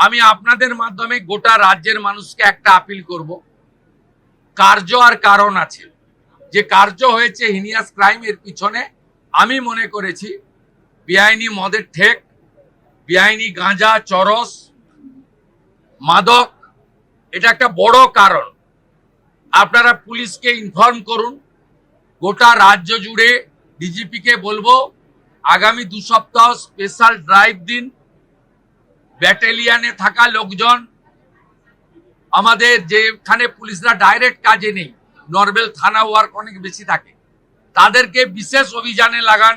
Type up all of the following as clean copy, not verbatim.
আমি আপনাদের মাধ্যমে গোটা রাজ্যের মানুষকে একটা আপিল করব, কার্য আর কারণ আছে। যে কার্য হয়েছে হিনিয়াস ক্রাইম, এর পিছনে আমি মনে করেছি বেআইনি মদের ঠেক, বেআইনি গাঁজা, চরস, মাদক, এটা একটা বড় কারণ। আপনারা পুলিশকে ইনফর্ম করুন, গোটা রাজ্য জুড়ে ডিজিপিকে বলবো আগামী 2 সপ্তাহ স্পেশাল ড্রাইভ দিন। ব্যাটালিয়ানে থাকা লোকজন, আমাদের যেখানে পুলিশরা ডাইরেক্ট কাজে নেই, নর্মাল থানা ওয়ার্ক অনেক বেশি থাকে, তাদেরকে বিশেষ অভিযানে লাগান।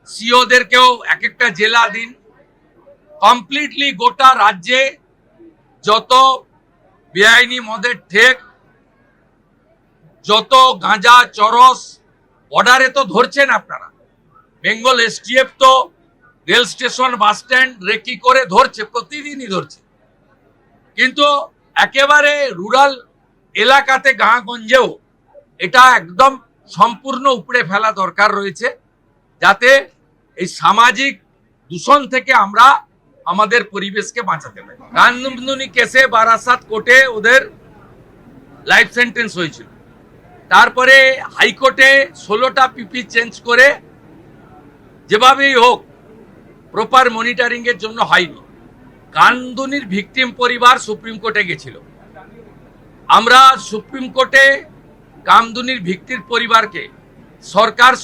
সিওদেরকেও এক একটা জেলা দিন। কমপ্লিটলি গোটা রাজ্যে যত বেআইনি মদের ঠেক, যত গাঁজা, চরস, বর্ডারে তো ধরছেন আপনারা, বেঙ্গল এসটিএফ তো rail station, bus stand recce করে ধরছে, প্রতিদিনই ধরছে। কিন্তু একেবারে রুরাল এলাকাতে, গাঁগঞ্জেও এটা একদম সম্পূর্ণ উপড়ে ফেলা দরকার রয়েছে, যাতে এই সামাজিক দূষণ থেকে আমরা আমাদের পরিবেশকে বাঁচাতে পারি। কানদুনি কেসে বারাসাত কোর্টে ওদের লাইফ সেন্টেন্স হয়েছিল, তারপরে হাইকোর্টে 16টা পিপি চেঞ্জ করে যেভাবেই হোক প্রপার মনিটরিং এর জন্য হয়নি। কানদুনির ভিকটিম পরিবার সুপ্রিম কোর্টে গেছিল। আমরা সুপ্রিম কোর্টে কামদুনির ভিকটির পরিবারকে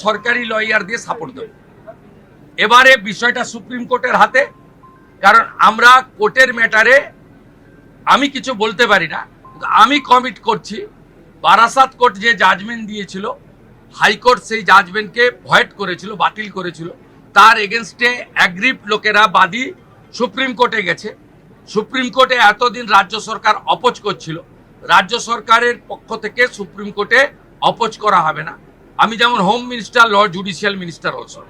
সরকারি লয়ার দিয়ে সাপোর্ট দেব। এবারে বিষয়টা সুপ্রিম কোর্টের হাতে, কারণ আমরা কোর্টের ম্যাটারে আমি কিছু বলতে পারি না। আমি কমিট করছি, বারাসাত কোর্ট যে জাজমেন্ট দিয়েছিল, হাইকোর্ট সেই জাজমেন্টকে ভয়েড করেছিল, বাতিল করেছিল। তার এগেনস্টে অ্যাগ্রিভ লোকেরা, বাদী সুপ্রিম কোর্টে গেছে। সুপ্রিম কোর্টে এতদিন রাজ্য সরকার অপোজ করছিল, রাজ্য সরকারের পক্ষ থেকে সুপ্রিম কোর্টে অপোজ করা হবে না। আমি যেমন home minister, law judicial minister also,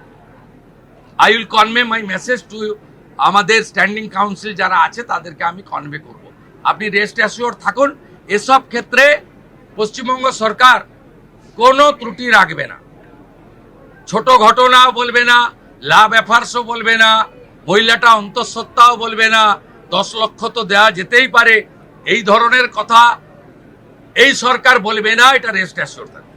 I will convey my message to আমাদের স্ট্যান্ডিং কাউন্সিল যারা আছে, তাদেরকে আমি কনভে করব। আপনি রেস্ট অ্যাসিওর থাকুন, এসব ক্ষেত্রে পশ্চিমবঙ্গ সরকার কোনো ত্রুটি রাখবে না। ছোট ঘটনাও বলবে না, লাভ অ্যাফার্সও বলবে না, মহিলাটা অন্তঃসত্ত্বাও বলবে না, 10 লক্ষ তো দেওয়া যেতেই পারে, এই ধরনের কথা এই সরকার বলবে না। এটা রেস্ট অ্যাসিওর থাকবে।